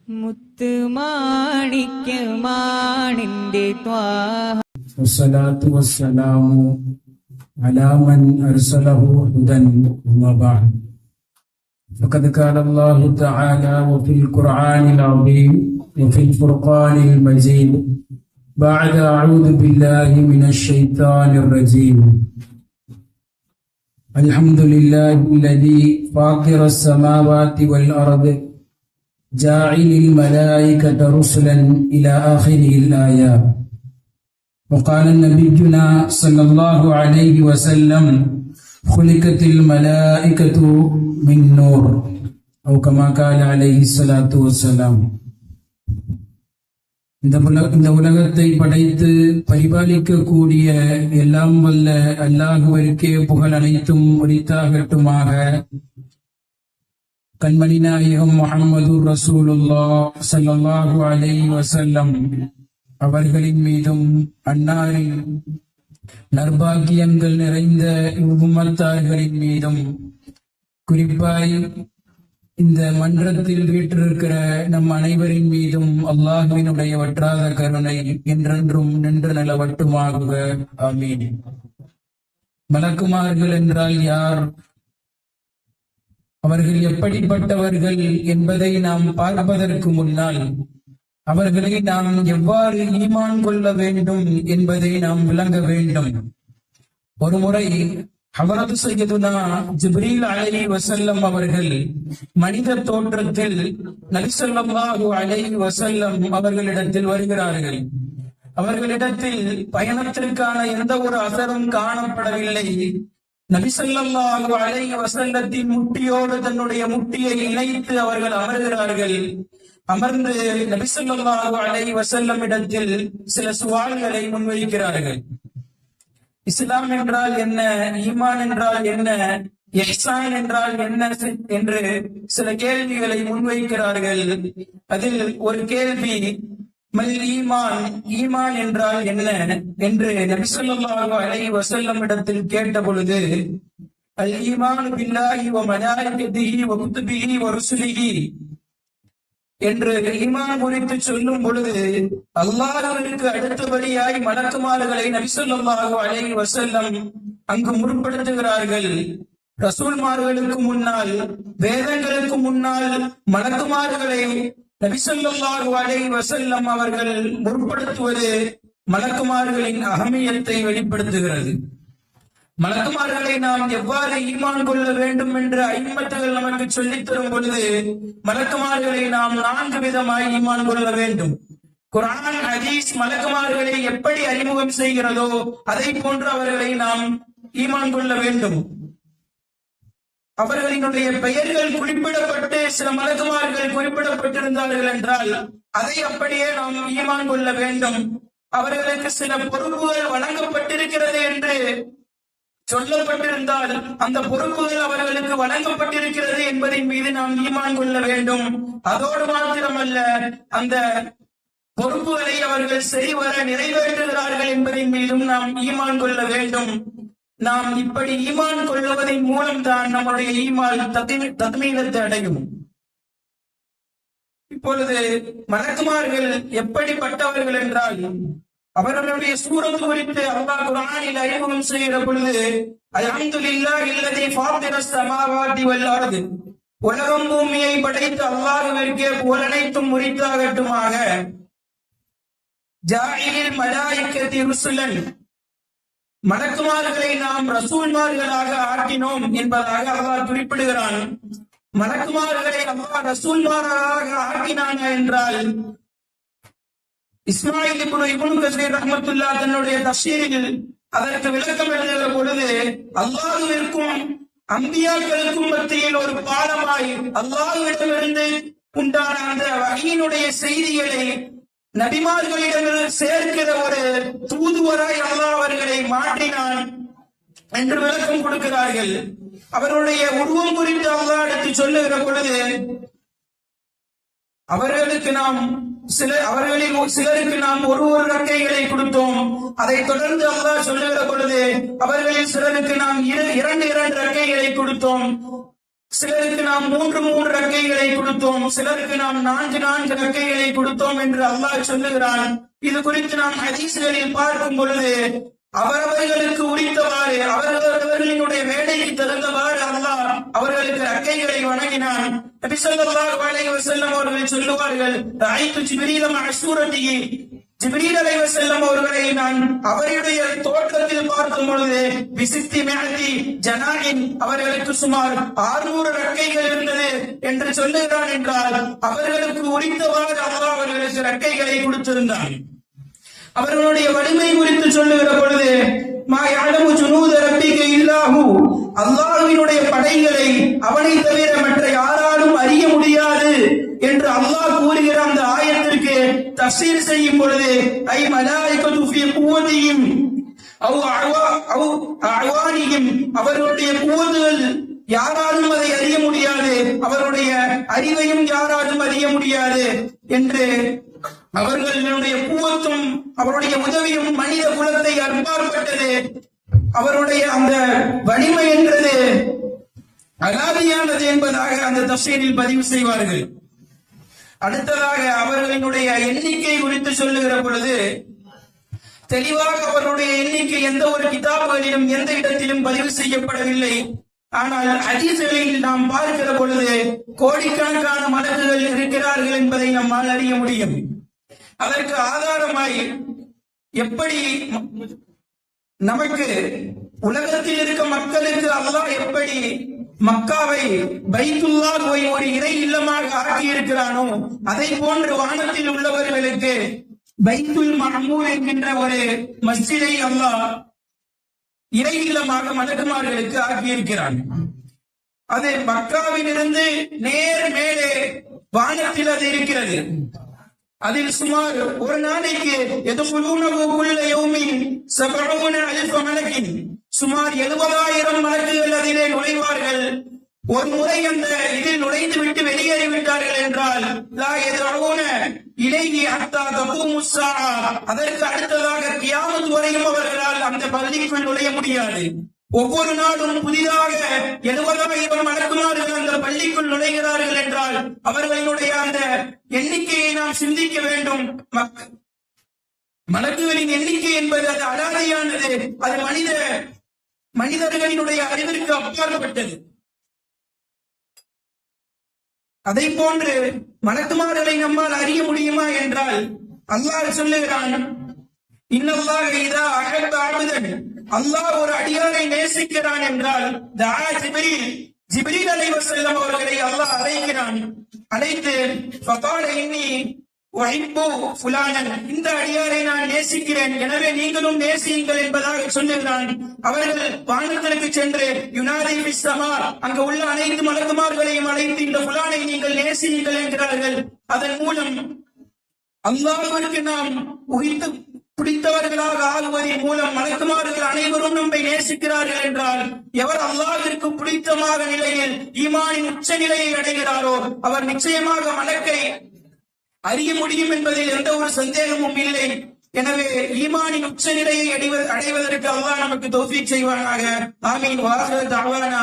മുത്തുമാണിക്യമാണിന്റെ ത്വാഹ വസ്സലാത്തു വസ്സലാമു അലാ മൻ അർസലഹു ഹുദൻ വമാ ബഅദ് ഫഖദ് ഖാല അല്ലാഹു തആല വഫിൽ ഖുർആനിൽ അദീം വഫിൽ ഫുർഖാനിൽ മജീദ് ബഅദ അഊദു ബില്ലാഹി മിനശ് ശൈത്താനിർ റജീം അൽഹംദുലില്ലാഹില്ലദീ ഫാത്തിറസ് സമാവാതി വൽ അർദ് جاعل الملائكة رسلا إلى آخر الآيات. وقال نبينا صلى الله عليه وسلم خلقت الملائكة من نور أو كما قال عليه الصلاة والسلام. இந்த உலகத்தை படைத்து பரிபாலிக்கக்கூடிய எல்லாம் வல்ல அல்லாஹுவிற்கே புகழ் அனைத்தும் உரித்தாகட்டுமாக. கண்மணி நாயகம் முஹம்மது ரசூலுல்லாஹ் ஸல்லல்லாஹு அலைஹி வஸல்லம் அவர்களின் மீதும் அன்னாரின் நற்பாக்கியங்கள் நிறைந்த உம்மத்தார்களின் மீதும் குறிப்பாய் இந்த மன்றத்தில் வீற்றிருக்கிற நம் அனைவரின் மீதும் அல்லாஹ்வினுடைய வற்றாத கருணை என்றென்றும் நின்று நிலவட்டுமாகுக. ஆமீன். மலக்குமார்கள் என்றால் யார், அவர்கள் எப்படிப்பட்டவர்கள் என்பதை நாம் பார்ப்பதற்கு முன்னால் அவர்களை நாம் எவ்வாறு ஈமான் கொள்ள வேண்டும் என்பதை நாம் விளங்க வேண்டும். ஒரு முறை ஹஜ்ரத் சய்யிதுனா ஜிப்ரீல் அலைஹி வஸல்லம் அவர்கள் மனித தோற்றத்தில் நபி ஸல்லல்லாஹு அலைஹி வஸல்லம் அவர்களிடத்தில் வருகிறார்கள். அவர்களிடத்தில் பயணத்திற்கான எந்த ஒரு அசரும் காணப்படவில்லை. நபி ஸல்லல்லாஹு அலைஹி வஸல்லத்தின் முட்டியோடு தன்னுடைய முட்டியை இணைத்து அவர்கள் அமர்கிறார்கள். அமர்ந்து நபி ஸல்லல்லாஹு அலைஹி வஸல்லம் இடத்தில் சில சுவால்களை முன்வைக்கிறார்கள். இஸ்லாம் என்றால் என்ன, ஈமான் என்றால் என்ன, இஹ்சான் என்றால் என்ன என்று சில கேள்விகளை முன்வைக்கிறார்கள். அதில் ஒரு கேள்வி, மல் ஈமான், ஈமான் என்றால் என்ன என்று நபி ஸல்லல்லாஹு அலைஹி வஸல்லம் இடத்தில் கேட்ட பொழுது, அல் ஈமானு பில்லாஹி வ மலாயிகத்திஹி வ குதுபிஹி வ ருசுலிஹி என்று ஈமான் குறித்து சொல்லும் பொழுது அல்லாஹ்விற்கு அடுத்தபடியாய் மலக்குமார்களை நபி ஸல்லல்லாஹு அலைஹி வஸல்லம் அங்கு முற்படுத்துகிறார்கள். ரசூல்மார்களுக்கு முன்னால், வேதங்களுக்கு முன்னால் மலக்குமார்களை நபி ஸல்லல்லாஹு அலைஹி வஸல்லம் அவர்கள் முற்படுத்துவது மலக்குமார்களின் அகமியத்தை வெளிப்படுத்துகிறது. மலக்குமார்களை நாம் எவ்வாறு ஈமான் கொள்ள வேண்டும் என்று ஐம்மத்துகள் நமக்கு சொல்லித் தரும் பொழுது மலக்குமார்களை நாம் 4 விதமாய் ஈமான் கொள்ள வேண்டும். குர்ஆன், ஹதீஸ் மலக்குமார்களை எப்படி அறிமுகம் செய்கிறதோ அதை போன்று அவர்களை நாம் ஈமான் கொள்ள வேண்டும். அவர்களினுடைய பெயர்கள் குறிப்பிடப்பட்டு சில மலக்குமார்கள் குறிப்பிடப்பட்டிருந்தார்கள் என்றால் அதை அப்படியே நாம் ஈமான் கொள்ள வேண்டும். அவர்களுக்கு சில பொறுப்புகள் வழங்கப்பட்டிருக்கிறது என்று சொல்லப்பட்டிருந்தால் அந்த பொறுப்புகள் அவர்களுக்கு வழங்கப்பட்டிருக்கிறது என்பதின் மீது நாம் ஈமான் கொள்ள வேண்டும். அதோடு மாத்திரமல்ல, அந்த பொறுப்புகளை அவர்கள் சரிவர நிறைவேற்றுகிறார்கள் என்பதின் மீதும் நாம் ஈமான் கொள்ள வேண்டும். நாம் இப்படி ஈமான் கொள்வதன் மூலம்தான் நம்முடைய ஈமான் தத்மீனத்தை அடையும். இப்பொழுது மலக்குமார்கள் எப்படிப்பட்டவர்கள் என்றால், அவர்களுடைய சூரத் குறித்து அல்லாஹ் குர்ஆனில் அறிமுகம் செய்கிற பொழுது, அல்ஹம்துலில்லாஹில்லதீ ஃபாத்திரஸ் ஸமாவாதி வல் அர்த், உலகம் பூமியை படைத்த அல்லாஹ்விற்கே புகழ் அனைத்தும் உரித்தாகட்டுமாக. ஜாஇலில் மலாயிகத்தி ருசுலன், மலக்குமார்களை நாம் ரசூல்மார்களாக ஆக்கினோம் என்பதாக அல்லாஹ் குறிப்பிடுகிறான். மலக்குமார்களை அல்லாஹ் ரசூல்மார்களாக ஆக்கினான் என்றால், இஸ்மாயில் இப்னு கஸீர் ரஹ்மத்துல்லாஹ் தன்னுடைய தஃசீரில் அதற்கு விளக்கம் எழுதுகிற பொழுது, அல்லாஹ்விற்கும் அம்பியாக்களுக்கும் மத்தியில் ஒரு பாலமாய் அல்லாஹ்விடமிருந்து உண்டான அந்த வஹீனுடைய செய்திகளை நபிமார்களிடம் சேர்க்கிற ஒரு தூதுவராய் அல்லாஹ் அவர்களை மாற்றினான் என்று விளக்கம் கொடுக்கிறார்கள். அவருடைய உருவம் குறித்து அல்லாஹ் எடுத்து சொல்லுகிற பொழுது, அவர்களுக்கு நாம் சிலருக்கு நாம் ஒரு ரெக்கைகளை கொடுத்தோம். அதை தொடர்ந்து அல்லாஹ் சொல்லுகிற பொழுது, அவர்களில் சிலருக்கு நாம் இரண்டு ரெக்கைகளை கொடுத்தோம். சிலருக்கு நாம் 3 ரக்கைகளை கொடுத்தோம், சிலருக்கு நாம் 4 ரக்கைகளை கொடுத்தோம் என்று அல்லாஹ் சொல்லுகிறான். இது குறித்து நாம் ஹதீஸ்களில் பார்க்கும் பொழுது அவரவர்களுக்கு உரித்தவாறு அவரவர்களினுடைய வேலைக்கு தகுந்தவாறு அல்லாஹ் அவர்களுக்கு ரக்கைகளை வழங்கினான். நபி ஸல்லல்லாஹு அலைஹி வஸல்லம் அவர்கள் சொல்லுவார்கள், ரஅய்து ஜிப்ரீல மஅ சூரத்திஹி, ஜிப்ரீல் அலைஹிஸ்ஸலாம் அவர்களை நான் அவருடைய தோற்றத்தில் பார்க்கும் பொழுது விசித்தி மேலி ஜனாயின் அவர்களுக்கு சுமார் 600 ரக்கைகள் இருந்தது என்று சொல்லுகிறான். என்றால் அவர்களுக்கு உரித்தவாறு அல்லாஹ் அவர்களுக்கு ரக்கைகளை கொடுத்திருந்தான். அவர்களுடைய வலிமை குறித்து சொல்லுகிற பொழுது மா யஅலமு ஜுனூத ரப்பிக இல்லாஹு, அல்லாஹ்வினுடைய படைகளை அவனை தவிர மற்ற யாராலும் அறிய முடியாது என்று அல்லாஹ் கூறுகிற அந்த ஆயத்திற்கு தஃசீர் செய்யும் பொழுது ஐ மலாயிகத்து ஃபீ குவதிஹிம் அவ் அஅவானிஹிம், அவர்களுடைய குவதுகள் யாராலும் அதை அறிய முடியாது, அவருடைய அறிவையும் யாராலும் அறிய முடியாது என்று அவர்களுடைய குவத்தும் அவருடைய உதவியும் மனித குலத்தை அற்பாற்பட்டது. அவருடைய அந்த வலிமை என்றது அலாதியானது என்பதாக அந்த தஃசீரில் பதிவு செய்வார்கள். அடுத்ததாக அவர்களினுடைய எண்ணிக்கை குறித்து சொல்லுகிற பொழுது தெளிவாக அவருடைய எண்ணிக்கை எந்த ஒரு கிதாபுகளிலும் எந்த இடத்திலும் பதிவு செய்யப்படவில்லை. ஆனால் ஹதீஸ்களில் நாம் பார்க்கிற பொழுது கோடிக்கணக்கான மலக்குகள் இருக்கிறார்கள் என்பதை நம்மால் அறிய முடியும். அதற்கு ஆதாரமாய் எப்படி நமக்கு உலகத்தில் இருக்க மக்களுக்கு அல்லாஹ் எப்படி மக்காவை பைத்துல்லாஹ்வை ஒரு இறை இல்லமாக ஆக்கி இருக்கிறானோ அதை போன்று வானத்தில் உள்ளவர்களுக்கு பைத்துல் மஅமூர் என்கின்ற ஒரு மஸ்ஜிதை அல்லாஹ் இறை இல்லமாக மலக்குமார்களுக்கு ஆக்கியிருக்கிறான். அது மக்காவிலிருந்து நேர் மேலே வானத்தில் அது இருக்கிறது. அதில் சுமார் ஒரு நாளைக்கு சுமார் 70,000 மலக்குகள் அதிலே நுழைவார்கள். ஒரு முறை அந்த இதில் நுழைந்து விட்டு வெளியேறிவிட்டார்கள் என்றால் இலைகி அத்தா தபூமுஸ்ஸா, அதற்கு அடுத்ததாக கியாமத் வரையும் அவர்களால் அந்த பள்ளிக்குள் நுழைய முடியாது. ஒவ்வொரு நாளும் புதிதாக 70,000 மலக்குமார்கள் அந்த பள்ளிக்குள் நுழைகிறார்கள் என்றால் அவர்களுடைய அந்த எண்ணிக்கையை நாம் சிந்திக்க வேண்டும். மலக்குகளின் எண்ணிக்கை என்பது அது அலாதையானது, அது மனிதர்களினுடைய அறிவிற்கு அப்பாற்பட்டது. அதை போன்று மலக்குமார்களை நம்மால் அறிய முடியுமா என்றால் அல்லாஹ் சொல்லுகிறான், இன்னல்லாஹ இதா அஹப்ப அப்தன், அல்லாஹ் ஒரு அடியாரை நேசிக்கிறான் என்றால் ஜிப்ரீல் அலைஹிஸ்ஸலாம் அவர்களை அல்லாஹ் அழைக்கிறான். அழைத்து ஃபகால இன்னி உஹிப்பு ஃபுலானன், இந்த அடியாரை நான் நேசிக்கிறேன், எனவே நீங்களும் நேசியுங்கள் என்பதாக சொல்லுகிறான். அவர்கள் வானத்திற்கு சென்று யுனாதி ஃபிஸ் ஸமா, அங்கு உள்ள அனைத்து மலக்குமார்களையும் அழைத்து இந்த ஃபுலானை நீங்கள் நேசியுங்கள் என்கிறார்கள். அதன் மூலம் அல்லாஹ்விற்கு நாம் பிடித்தவர்களாக ஆகுவதன் மூலம் மலக்குமார்கள் அனைவரும் நம்மை நேசிக்கிறார்கள் என்றால் எவர் அல்லாஹ்விற்கு பிடித்தமான நிலையில் ஈமானின் உச்ச நிலையை அடைகிறாரோ அவர் நிச்சயமாக மலக்கை அறிய முடியும் என்பதில் எந்த ஒரு சந்தேகமும் இல்லை. எனவே ஈமானின் உச்ச நிலையை அடைவதற்கு அல்லாஹ் நமக்கு தௌஃபீக் செய்வானாக. ஆமீன். வாஹிரு தஅவானா